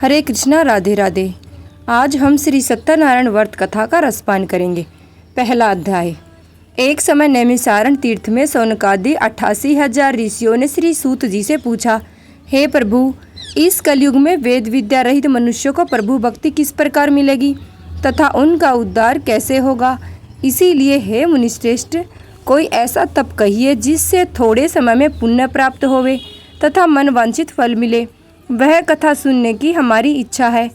हरे कृष्णा, राधे राधे। आज हम श्री सत्यनारायण व्रत कथा का रसपान करेंगे। पहला अध्याय। एक समय नैमिषारण्य तीर्थ में शौनकादि 88,000 ऋषियों ने श्री सूत जी से पूछा, हे प्रभु, इस कलयुग में वेद विद्या रहित मनुष्यों को प्रभु भक्ति किस प्रकार मिलेगी तथा उनका उद्धार कैसे होगा। इसीलिए हे मुनिश्रेष्ठ, कोई ऐसा तप कहिए जिससे थोड़े समय में पुण्य प्राप्त होवे तथा मनवांछित फल मिले। वह कथा सुनने की हमारी इच्छा है।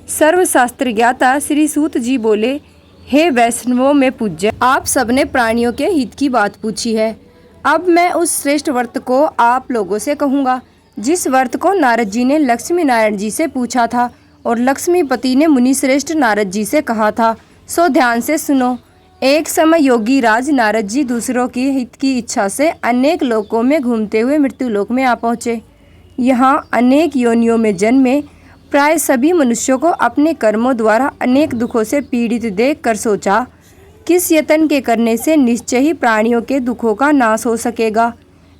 सर्वशास्त्र ज्ञाता श्री सूत जी बोले, हे वैष्णवों में पूज्य, आप सबने प्राणियों के हित की बात पूछी है। अब मैं उस श्रेष्ठ व्रत को आप लोगों से कहूँगा जिस व्रत को नारद जी ने लक्ष्मी नारायण जी से पूछा था और लक्ष्मीपति ने मुनिश्रेष्ठ नारद जी से कहा था। सो ध्यान से सुनो। एक समय योगी राज नारद जी दूसरों की हित की इच्छा से अनेक लोकों में घूमते हुए मृत्यु लोक में आ पहुँचे। यहाँ अनेक योनियों में जन्मे प्राय सभी मनुष्यों को अपने कर्मों द्वारा अनेक दुखों से पीड़ित देख कर सोचा, किस यत्न के करने से निश्चय ही प्राणियों के दुखों का नाश हो सकेगा।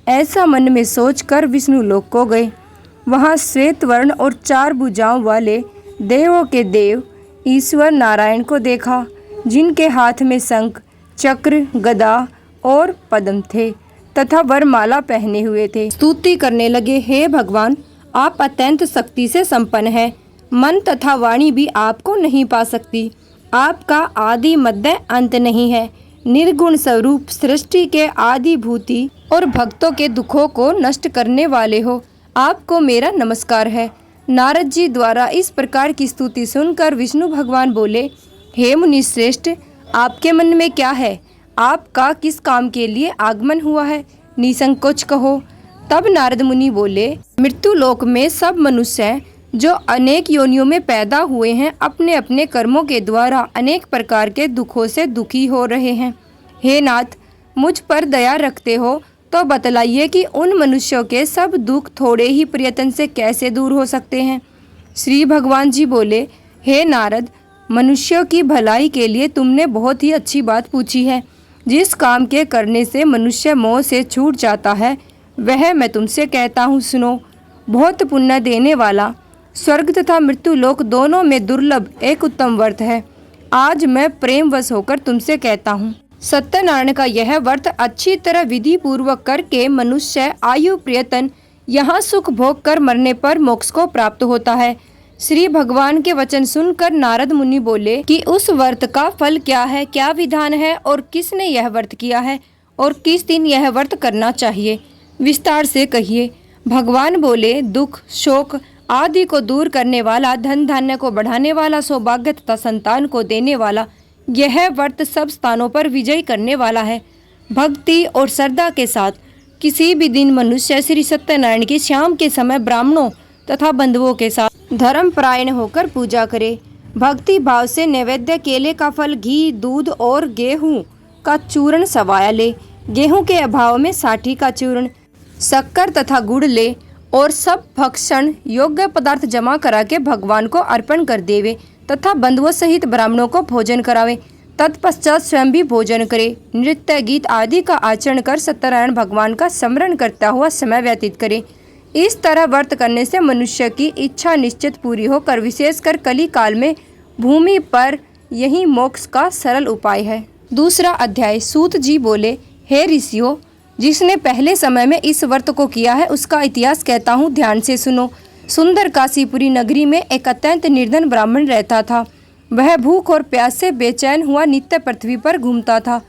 ऐसा मन में सोचकर विष्णु लोक को गए। वहाँ श्वेत वर्ण और 4 भुजाओं वाले देवों के देव ईश्वर नारायण को देखा, जिनके हाथ में शंख, चक्र, गदा और पद्म थे तथा वरमाला पहने हुए थे। स्तुति करने लगे, हे भगवान, आप अत्यंत शक्ति से संपन्न हैं। मन तथा वाणी भी आपको नहीं पा सकती। आपका आदि मध्य अंत नहीं है। निर्गुण स्वरूप सृष्टि के आदि भूति और भक्तों के दुखों को नष्ट करने वाले हो। आपको मेरा नमस्कार है। नारद जी द्वारा इस प्रकार की स्तुति सुनकर विष्णु भगवान बोले, हे मुनिश्रेष्ठ, आपके मन में क्या है? आपका किस काम के लिए आगमन हुआ है? निसंकोच कहो। तब नारद मुनि बोले, मृत्यु लोक में सब मनुष्य जो अनेक योनियों में पैदा हुए हैं अपने अपने कर्मों के द्वारा अनेक प्रकार के दुखों से दुखी हो रहे हैं। हे नाथ, मुझ पर दया रखते हो तो बतलाइए कि उन मनुष्यों के सब दुख थोड़े ही प्रयत्न से कैसे दूर हो सकते हैं। श्री भगवान जी बोले, हे नारद, मनुष्यों की भलाई के लिए तुमने बहुत ही अच्छी बात पूछी है। जिस काम के करने से मनुष्य मोह से छूट जाता है वह मैं तुमसे कहता हूँ, सुनो। बहुत पुण्य देने वाला स्वर्ग तथा मृत्यु लोक दोनों में दुर्लभ एक उत्तम व्रत है। आज मैं प्रेमवश होकर तुमसे कहता हूँ। सत्यनारायण का यह व्रत अच्छी तरह विधि पूर्वक करके मनुष्य आयु प्रयत्न यहाँ सुख भोग कर मरने पर मोक्ष को प्राप्त होता है। श्री भगवान के वचन सुनकर नारद मुनि बोले कि उस व्रत का फल क्या है, क्या विधान है और किसने यह व्रत किया है और किस दिन यह व्रत करना चाहिए, विस्तार से कहिए। भगवान बोले, दुख शोक आदि को दूर करने वाला, धन धान्य को बढ़ाने वाला, सौभाग्य तथा संतान को देने वाला, यह व्रत सब स्थानों पर विजय करने वाला है। भक्ति और श्रद्धा के साथ किसी भी दिन मनुष्य श्री सत्यनारायण की शाम के समय ब्राह्मणों तथा बंधुओं के साथ धर्म परायण होकर पूजा करे। भक्ति भाव से नैवेद्य केले का फल, घी, दूध और गेहूं का चूर्ण सवाया ले। गेहूं के अभाव में साठी का चूर्ण, शक्कर तथा गुड़ ले और सब भक्षण योग्य पदार्थ जमा करा के भगवान को अर्पण कर देवे तथा बंधुओं सहित ब्राह्मणों को भोजन करावे। तत्पश्चात स्वयं भी भोजन करे। नृत्य गीत आदि का आचरण कर सत्यनारायण भगवान का स्मरण करता हुआ समय व्यतीत करे। इस तरह व्रत करने से मनुष्य की इच्छा निश्चित पूरी होकर विशेषकर कली काल में भूमि पर यही मोक्ष का सरल उपाय है। दूसरा अध्याय। सूत जी बोले, हे ऋषियों, जिसने पहले समय में इस व्रत को किया है उसका इतिहास कहता हूँ, ध्यान से सुनो। सुंदर काशीपुरी नगरी में एक अत्यंत निर्धन ब्राह्मण रहता था। वह भूख और प्यास से बेचैन हुआ नित्य पृथ्वी पर घूमता था।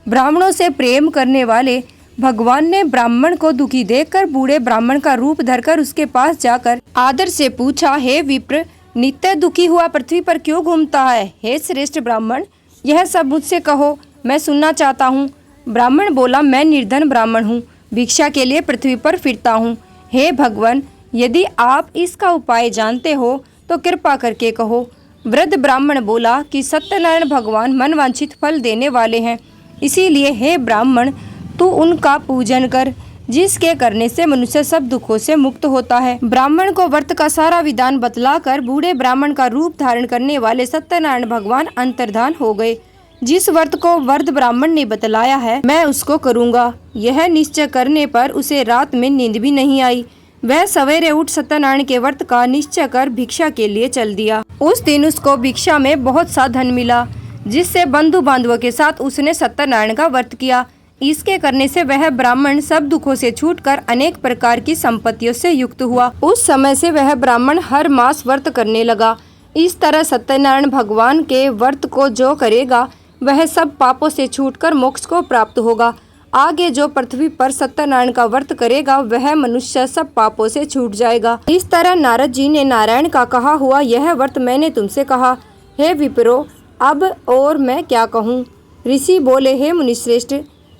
ब्राह्मणों से प्रेम करने वाले भगवान ने ब्राह्मण को दुखी देखकर बूढ़े ब्राह्मण का रूप धरकर उसके पास जाकर आदर से पूछा, हे विप्र, नित्य दुखी हुआ पृथ्वी पर क्यों घूमता है? हे श्रेष्ठ ब्राह्मण, यह सब मुझसे कहो, मैं सुनना चाहता हूँ। ब्राह्मण बोला, मैं निर्धन ब्राह्मण हूँ, भिक्षा के लिए पृथ्वी पर फिरता हूँ। हे भगवान, यदि आप इसका उपाय जानते हो तो कृपा करके कहो। वृद्ध ब्राह्मण बोला कि सत्यनारायण भगवान मनवांछित फल देने वाले हैं, इसीलिए हे ब्राह्मण, तू उनका पूजन कर, जिसके करने से मनुष्य सब दुखों से मुक्त होता है। ब्राह्मण को व्रत का सारा विधान बतलाकर बूढ़े ब्राह्मण का रूप धारण करने वाले सत्यनारायण भगवान अंतर्धान हो गए। जिस व्रत को वृद्ध ब्राह्मण ने बतलाया है मैं उसको करूँगा, यह निश्चय करने पर उसे रात में नींद भी नहीं आई। वह सवेरे उठ सत्यनारायण के व्रत का निश्चय कर भिक्षा के लिए चल दिया। उस दिन उसको भिक्षा में बहुत सा धन मिला, जिससे बंधु बांधवों के साथ उसने सत्यनारायण का व्रत किया। इसके करने से वह ब्राह्मण सब दुखों से छूटकर अनेक प्रकार की संपत्तियों से युक्त हुआ। उस समय से वह ब्राह्मण हर मास व्रत करने लगा। इस तरह सत्यनारायण भगवान के व्रत को जो करेगा वह सब पापों से छूटकर मोक्ष को प्राप्त होगा। आगे जो पृथ्वी पर सत्यनारायण का व्रत करेगा वह मनुष्य सब पापों से छूट जाएगा। इस तरह नारद जी ने नारायण का कहा हुआ यह व्रत मैंने तुमसे कहा। हे विप्रो, अब और मैं क्या कहूँ। ऋषि बोले, हे मुनिश्रेष्ठ,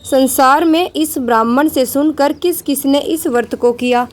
संसार में इस ब्राह्मण से सुनकर किस किसने इस व्रत को किया,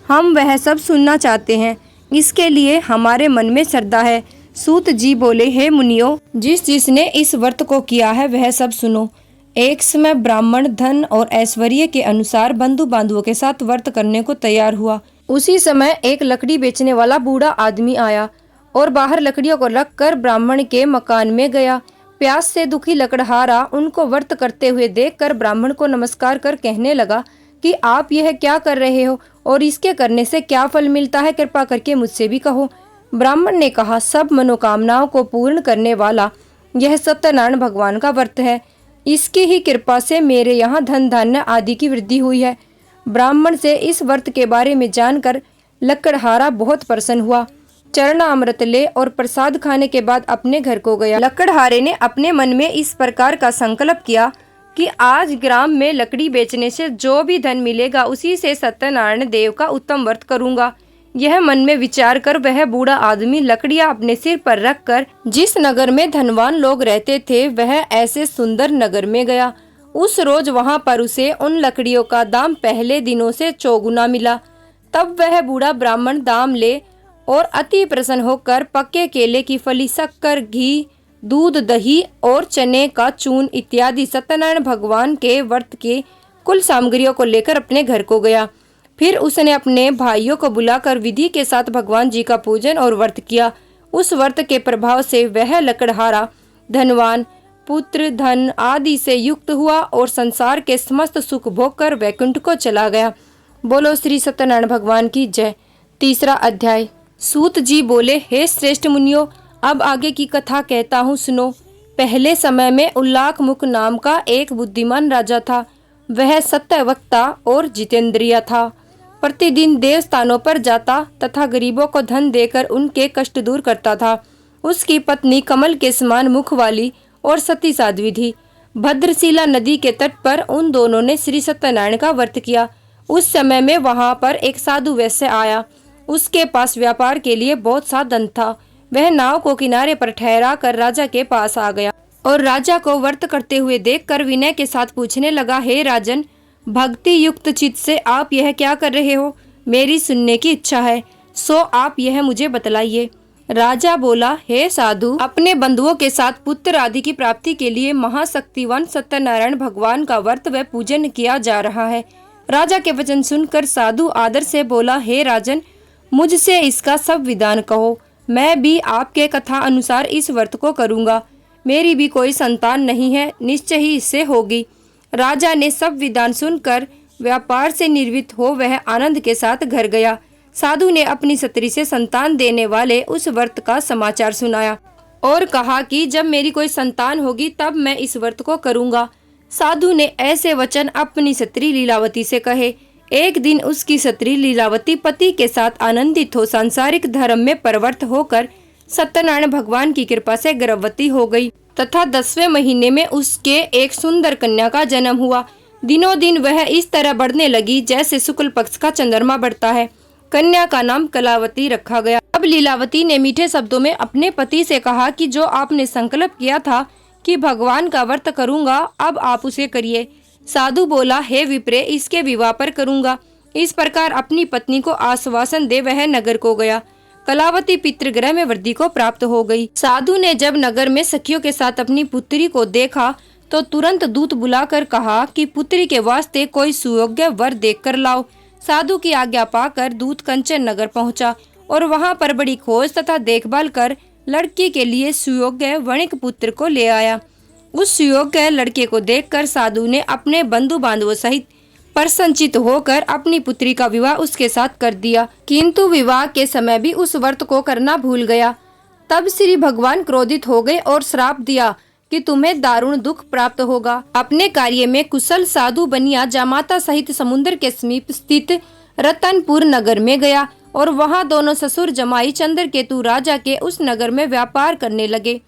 हम वह सब सुनना चाहते हैं। इसके लिए हमारे मन में श्रद्धा है। सूत जी बोले, हे मुनियों, जिस जिसने इस व्रत को किया है वह सब सुनो। एक समय ब्राह्मण धन और ऐश्वर्य के अनुसार बंधु बांधवों के साथ व्रत करने को तैयार हुआ। उसी समय एक लकड़ी बेचने वाला बूढ़ा आदमी आया और बाहर लकड़ियों को रखकर ब्राह्मण के मकान में गया। प्यास से दुखी लकड़हारा उनको व्रत करते हुए देखकर ब्राह्मण को नमस्कार कर कहने लगा कि आप यह क्या कर रहे हो और इसके करने से क्या फल मिलता है, कृपा करके मुझसे भी कहो। ब्राह्मण ने कहा, सब मनोकामनाओं को पूर्ण करने वाला यह सत्यनारायण भगवान का व्रत है। इसकी ही कृपा से मेरे यहाँ धन धान्य आदि की वृद्धि हुई है। ब्राह्मण से इस व्रत के बारे में जानकर लकड़हारा बहुत प्रसन्न हुआ। चरणामृत ले और प्रसाद खाने के बाद अपने घर को गया। लकड़हारे ने अपने मन में इस प्रकार का संकल्प किया कि आज ग्राम में लकड़ी बेचने से जो भी धन मिलेगा उसी से सत्यनारायण देव का उत्तम व्रत करूंगा। यह मन में विचार कर वह बूढ़ा आदमी लकड़ियां अपने सिर पर रखकर जिस नगर में धनवान लोग रहते थे वह ऐसे सुंदर नगर में गया। उस रोज वहां पर उसे उन लकड़ियों का दाम पहले दिनों से चौगुना मिला। तब वह बूढ़ा ब्राह्मण दाम ले और अति प्रसन्न होकर पक्के केले की फली, शक्कर, घी, दूध, दही और चने का चून इत्यादि सत्यनारायण भगवान के व्रत के कुल सामग्रियों को लेकर अपने घर को गया। फिर उसने अपने भाइयों को बुलाकर विधि के साथ भगवान जी का पूजन और व्रत किया। उस व्रत के प्रभाव से वह लकड़हारा धनवान, पुत्र, धन आदि से युक्त हुआ और संसार के समस्त सुख भोग कर वैकुंठ को चला गया। बोलो श्री सत्यनारायण भगवान की जय। तीसरा अध्याय। सूत जी बोले, हे श्रेष्ठ मुनियों, अब आगे की कथा कहता हूँ, सुनो। पहले समय में उल्लाख मुख नाम का एक बुद्धिमान राजा था। वह सत्यवक्ता और जितेंद्रिय था। प्रतिदिन देव स्थानों पर जाता तथा गरीबों को धन देकर उनके कष्ट दूर करता था। उसकी पत्नी कमल के समान मुख वाली और सती साध्वी थी। भद्रशिला नदी के तट पर उन दोनों ने श्री सत्यनारायण का व्रत किया। उस समय में वहां पर एक साधु वैश्य आया। उसके पास व्यापार के लिए बहुत सा धन था। वह नाव को किनारे पर ठहरा कर राजा के पास आ गया और राजा को व्रत करते हुए देखकर विनय के साथ पूछने लगा, हे राजन, भक्ति युक्त चित्त से आप यह क्या कर रहे हो? मेरी सुनने की इच्छा है, सो आप यह मुझे बतलाइए। राजा बोला, हे साधु, अपने बंधुओं के साथ पुत्र आदि की प्राप्ति के लिए महाशक्तिवान सत्यनारायण भगवान का व्रत व पूजन किया जा रहा है। राजा के वचन सुनकर साधु आदर से बोला, हे राजन, मुझसे इसका सब विधान कहो। मैं भी आपके कथा अनुसार इस व्रत को करूंगा। मेरी भी कोई संतान नहीं है, निश्चय ही इससे होगी। राजा ने सब विधान सुनकर व्यापार से निर्वृत्त हो वह आनंद के साथ घर गया। साधु ने अपनी स्त्री से संतान देने वाले उस व्रत का समाचार सुनाया और कहा कि जब मेरी कोई संतान होगी तब मैं इस व्रत को करूंगा। साधु ने ऐसे वचन अपनी स्त्री लीलावती से कहे। एक दिन उसकी स्त्री लीलावती पति के साथ आनंदित हो सांसारिक धर्म में प्रवृत्त होकर सत्यनारायण भगवान की कृपा से गर्भवती हो गई तथा 10वें महीने में उसके एक सुंदर कन्या का जन्म हुआ। दिनों दिन वह इस तरह बढ़ने लगी जैसे शुक्ल पक्ष का चंद्रमा बढ़ता है। कन्या का नाम कलावती रखा गया। अब लीलावती ने मीठे शब्दों में अपने पति से कहा कि जो आपने संकल्प किया था कि भगवान का व्रत करूंगा, अब आप उसे करिए। साधु बोला, हे विप्रे, इसके विवाह पर करूंगा। इस प्रकार अपनी पत्नी को आश्वासन दे वह नगर को गया। कलावती पितृगृह में वृद्धि को प्राप्त हो गई। साधु ने जब नगर में सखियों के साथ अपनी पुत्री को देखा तो तुरंत दूत बुलाकर कहा कि पुत्री के वास्ते कोई सुयोग्य वर देखकर लाओ। साधु की आज्ञा पाकर दूत कंचन नगर पहुंचा और वहां पर बड़ी खोज तथा देखभाल कर लड़की के लिए सुयोग्य वणिक पुत्र को ले आया। उस सुयोग्य लड़के को देखकर साधु ने अपने बंधु बांधवों सहित प्रसन्नचित्त होकर अपनी पुत्री का विवाह उसके साथ कर दिया, किंतु विवाह के समय भी उस व्रत को करना भूल गया। तब श्री भगवान क्रोधित हो गए और श्राप दिया कि तुम्हें दारुण दुख प्राप्त होगा। अपने कार्य में कुशल साधु बनिया जामाता सहित समुद्र के समीप स्थित रतनपुर नगर में गया और वहां दोनों ससुर जमाई चंद्रकेतु राजा के उस नगर में व्यापार करने लगे।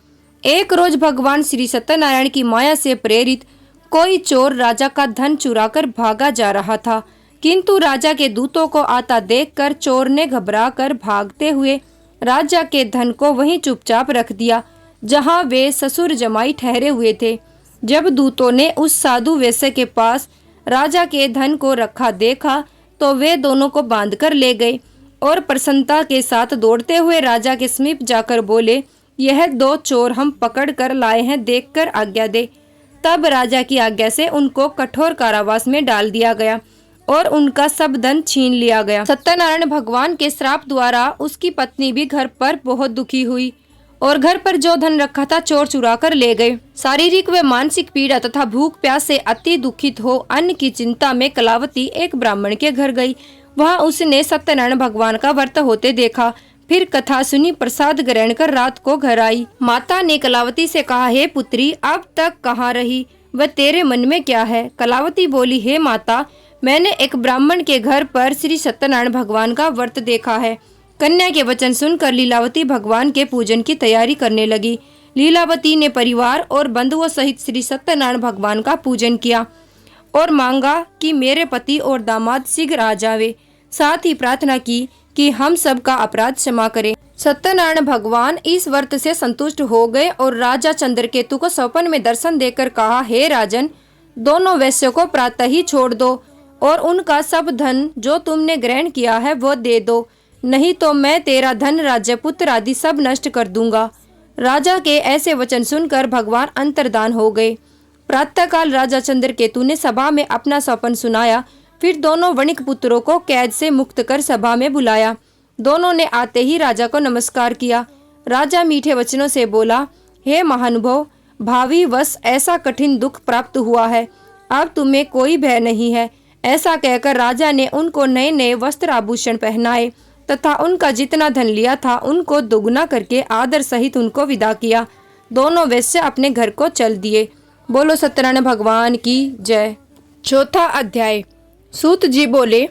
एक रोज भगवान श्री सत्यनारायण की माया से प्रेरित कोई चोर राजा का धन चुराकर भागा जा रहा था, किंतु राजा के दूतों को आता देखकर चोर ने घबराकर भागते हुए राजा के धन को वहीं चुपचाप रख दिया जहां वे ससुर जमाई ठहरे हुए थे। जब दूतों ने उस साधु वैश्य के पास राजा के धन को रखा देखा तो वे दोनों को बांधकर ले गए और प्रसन्नता के साथ दौड़ते हुए राजा के समीप जाकर बोले, यह दो चोर हम पकड़ कर लाए हैं, देखकर आज्ञा दे। तब राजा की आज्ञा से उनको कठोर कारावास में डाल दिया गया और उनका सब धन छीन लिया गया। सत्यनारायण भगवान के श्राप द्वारा उसकी पत्नी भी घर पर बहुत दुखी हुई और घर पर जो धन रखा था चोर चुरा कर ले गए। शारीरिक व मानसिक पीड़ा तथा भूख प्यास से अति दुखित हो अन्न की चिंता में कलावती एक ब्राह्मण के घर गई। वहां उसने सत्यनारायण भगवान का व्रत होते देखा। फिर कथा सुनी, प्रसाद ग्रहण कर रात को घर आई। माता ने कलावती से कहा, हे पुत्री, अब तक कहाँ रही व तेरे मन में क्या है? कलावती बोली, हे माता, मैंने एक ब्राह्मण के घर पर श्री सत्यनारायण भगवान का व्रत देखा है। कन्या के वचन सुनकर लीलावती भगवान के पूजन की तैयारी करने लगी। लीलावती ने परिवार और बंधुओं सहित श्री सत्यनारायण भगवान का पूजन किया और मांगा कि मेरे पति और दामाद शीघ्र आ जावे। साथ ही प्रार्थना की कि हम सब का अपराध क्षमा करें। सत्यनारायण भगवान इस व्रत से संतुष्ट हो गए और राजा चंद्रकेतु को स्वप्न में दर्शन देकर कहा, हे राजन, दोनों वैश्यों को प्रातः ही छोड़ दो और उनका सब धन जो तुमने ग्रहण किया है वो दे दो, नहीं तो मैं तेरा धन, राज्य, पुत्र आदि सब नष्ट कर दूंगा। राजा के ऐसे वचन सुनकर भगवान अंतर्धान हो गए। प्रातःकाल राजा चंद्रकेतु ने सभा में अपना स्वप्न सुनाया। फिर दोनों वणिक पुत्रों को कैद से मुक्त कर सभा में बुलाया। दोनों ने आते ही राजा को नमस्कार किया। राजा मीठे वचनों से बोला, हे महानुभाव, भावी वश ऐसा कठिन दुख प्राप्त हुआ है, अब तुम्हें कोई भय नहीं है। ऐसा कहकर राजा ने उनको नए नए वस्त्र आभूषण पहनाए तथा उनका जितना धन लिया था उनको दुगुना करके आदर सहित उनको विदा किया। दोनों वैश्य अपने घर को चल दिए। बोलो सत्यनारायण भगवान की जय। चौथा अध्याय। सूत जी बोले,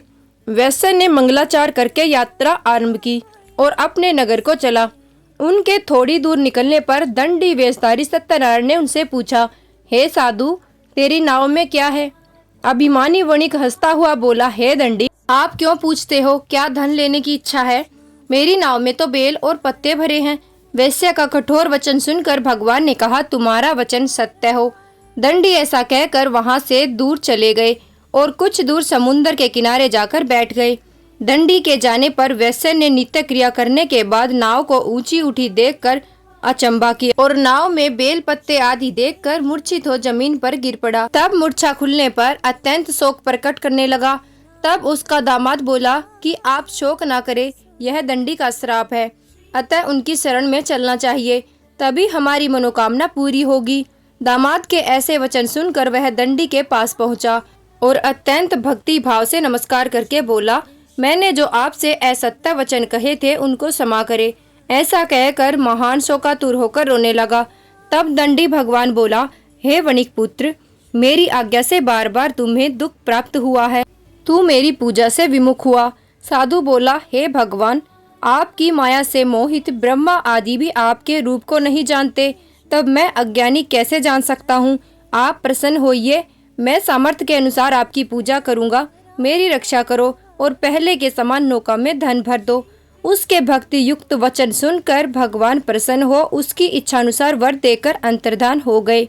वैश्य ने मंगलाचार करके यात्रा आरंभ की और अपने नगर को चला। उनके थोड़ी दूर निकलने पर दंडी वेशधारी सत्यनारायण ने उनसे पूछा, हे साधु, तेरी नाव में क्या है? अभिमानी वणिक हंसता हुआ बोला, हे दंडी, आप क्यों पूछते हो? क्या धन लेने की इच्छा है? मेरी नाव में तो बेल और पत्ते भरे हैं। वैश्य का कठोर वचन सुनकर भगवान ने कहा, तुम्हारा वचन सत्य हो। दंडी ऐसा कहकर वहां से दूर चले गए और कुछ दूर समुद्र के किनारे जाकर बैठ गए। दंडी के जाने पर वैश्य ने नित्य क्रिया करने के बाद नाव को ऊंची उठी देखकर अचंभा किया और नाव में बेल पत्ते आदि देखकर मूर्छित हो जमीन पर गिर पड़ा। तब मूर्छा खुलने पर अत्यंत शोक प्रकट करने लगा। तब उसका दामाद बोला कि आप शोक ना करें, यह दंडी का श्राप है, अतः उनकी शरण में चलना चाहिए, तभी हमारी मनोकामना पूरी होगी। दामाद के ऐसे वचन सुनकर वह दंडी के पास पहुंचा और अत्यंत भक्ति भाव से नमस्कार करके बोला, मैंने जो आपसे असत्य वचन कहे थे उनको क्षमा करे। ऐसा कहकर महान शोकातुर होकर रोने लगा। तब दंडी भगवान बोला, हे वणिक पुत्र, मेरी आज्ञा से बार बार तुम्हें दुख प्राप्त हुआ है, तू मेरी पूजा से विमुख हुआ। साधु बोला, हे भगवान, आपकी माया से मोहित ब्रह्मा आदि भी आपके रूप को नहीं जानते, तब मैं अज्ञानी कैसे जान सकता हूँ? आप प्रसन्न होइए, मैं सामर्थ्य के अनुसार आपकी पूजा करूँगा। मेरी रक्षा करो और पहले के समान नौका में धन भर दो। उसके भक्ति युक्त वचन सुनकर भगवान प्रसन्न हो उसकी इच्छानुसार वर देकर अंतर्धान हो गए।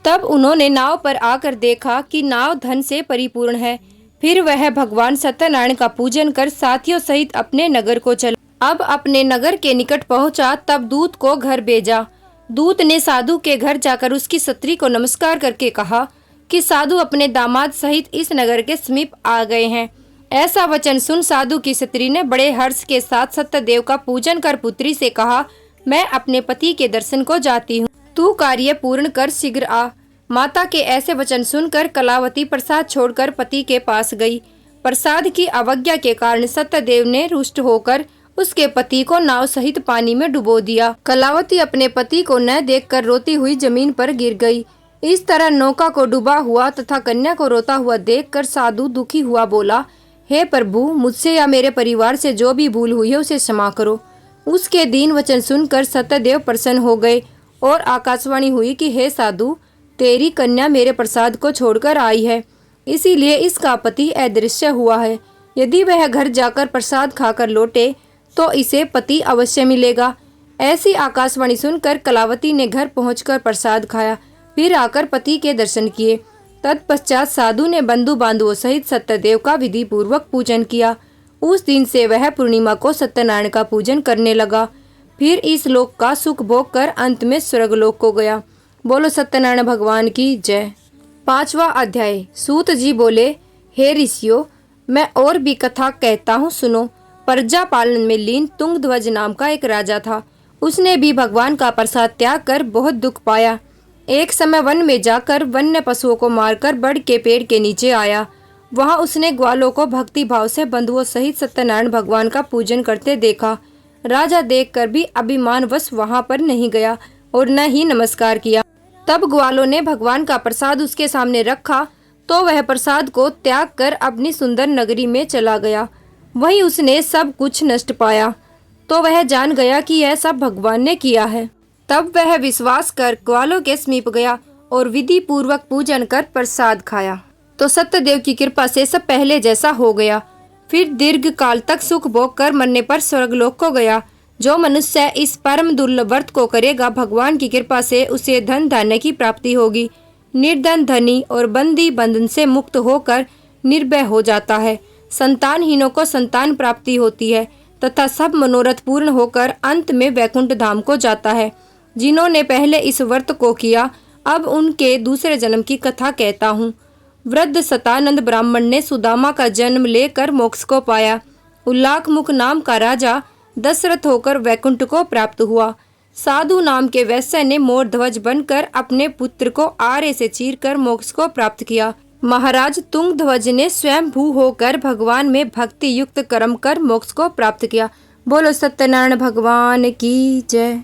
तब उन्होंने नाव पर आकर देखा कि नाव धन से परिपूर्ण है। फिर वह भगवान सत्यनारायण का पूजन कर साथियों सहित अपने नगर को चला। अब अपने नगर के निकट पहुंचा, तब दूत को घर भेजा। दूत ने साधु के घर जाकर उसकी स्त्री को नमस्कार करके कहा कि साधु अपने दामाद सहित इस नगर के समीप आ गए हैं। ऐसा वचन सुन साधु की स्त्री ने बड़े हर्ष के साथ सत्यदेव का पूजन कर पुत्री से कहा, मैं अपने पति के दर्शन को जाती हूँ, तू कार्य पूर्ण कर शीघ्र आ। माता के ऐसे वचन सुनकर कलावती प्रसाद छोड़कर पति के पास गई। प्रसाद की अवज्ञा के कारण सत्यदेव ने रुष्ट होकर उसके पति को नाव सहित पानी में डुबो दिया। कलावती अपने पति को न देखकर रोती हुई जमीन पर गिर गई। इस तरह नौका को डूबा हुआ तथा कन्या को रोता हुआ देखकर साधु दुखी हुआ बोला, हे प्रभु, मुझसे या मेरे परिवार से जो भी भूल हुई है उसे क्षमा करो। उसके दीन वचन सुनकर सत्यदेव प्रसन्न हो गए और आकाशवाणी हुई कि हे साधु, तेरी कन्या मेरे प्रसाद को छोड़कर आई है, इसीलिए इसका पति अदृश्य हुआ है। यदि वह घर जाकर प्रसाद खाकर लौटे तो इसे पति अवश्य मिलेगा। ऐसी आकाशवाणी सुनकर कलावती ने घर पहुंचकर प्रसाद खाया, फिर आकर पति के दर्शन किए। तत्पश्चात साधु ने बंधु बांधवों सहित सत्यदेव का विधि पूर्वक पूजन किया। उस दिन से वह पूर्णिमा को सत्यनारायण का पूजन करने लगा। फिर इस लोक का सुख भोग कर अंत में स्वर्गलोक को गया। बोलो सत्यनारायण भगवान की जय। 5वां अध्याय। सूत जी बोले, हे ऋषियों, मैं और भी कथा कहता हूँ, सुनो। प्रजा पालन में लीन तुंगध्वज नाम का एक राजा था। उसने भी भगवान का प्रसाद त्याग कर बहुत दुख पाया। एक समय वन में जाकर वन्य पशुओं को मारकर बड़ के पेड़ के नीचे आया। वहां उसने ग्वालों को भक्ति भाव से बंधुओं सहित सत्यनारायण भगवान का पूजन करते देखा। राजा देखकर भी अभिमानवश वहां पर नहीं गया और न ही नमस्कार किया। तब ग्वालों ने भगवान का प्रसाद उसके सामने रखा तो वह प्रसाद को त्याग कर अपनी सुंदर नगरी में चला गया। वहीं उसने सब कुछ नष्ट पाया तो वह जान गया कि यह सब भगवान ने किया है। तब वह विश्वास कर ग्वालों के समीप गया और विधि पूर्वक पूजन कर प्रसाद खाया तो सत्यदेव की कृपा से सब पहले जैसा हो गया। फिर दीर्घ काल तक सुख भोग कर मरने पर स्वर्गलोक को गया। जो मनुष्य इस परम दुर्लभ व्रत को करेगा, भगवान की कृपा से उसे धन धान्य की प्राप्ति होगी। निर्धन धनी और बंदी बंधन से मुक्त होकर निर्भय हो जाता है। संतानहीनों को संतान प्राप्ति होती है तथा सब मनोरथ पूर्ण होकर अंत में वैकुंठ धाम को जाता है। जिन्होंने पहले इस व्रत को किया, अब उनके दूसरे जन्म की कथा कहता हूँ। वृद्ध सतानंद ब्राह्मण ने सुदामा का जन्म लेकर मोक्ष को पाया। उल्लाखमुख नाम का राजा दशरथ होकर वैकुंठ को प्राप्त हुआ। साधु नाम के वैश्य ने मोर ध्वज बनकर अपने पुत्र को आरे से चीरकर मोक्ष को प्राप्त किया। महाराज तुंगध्वज ने स्वयं भू होकर भगवान में भक्ति युक्त कर्म कर मोक्ष को प्राप्त किया। बोलो सत्यनारायण भगवान की जय।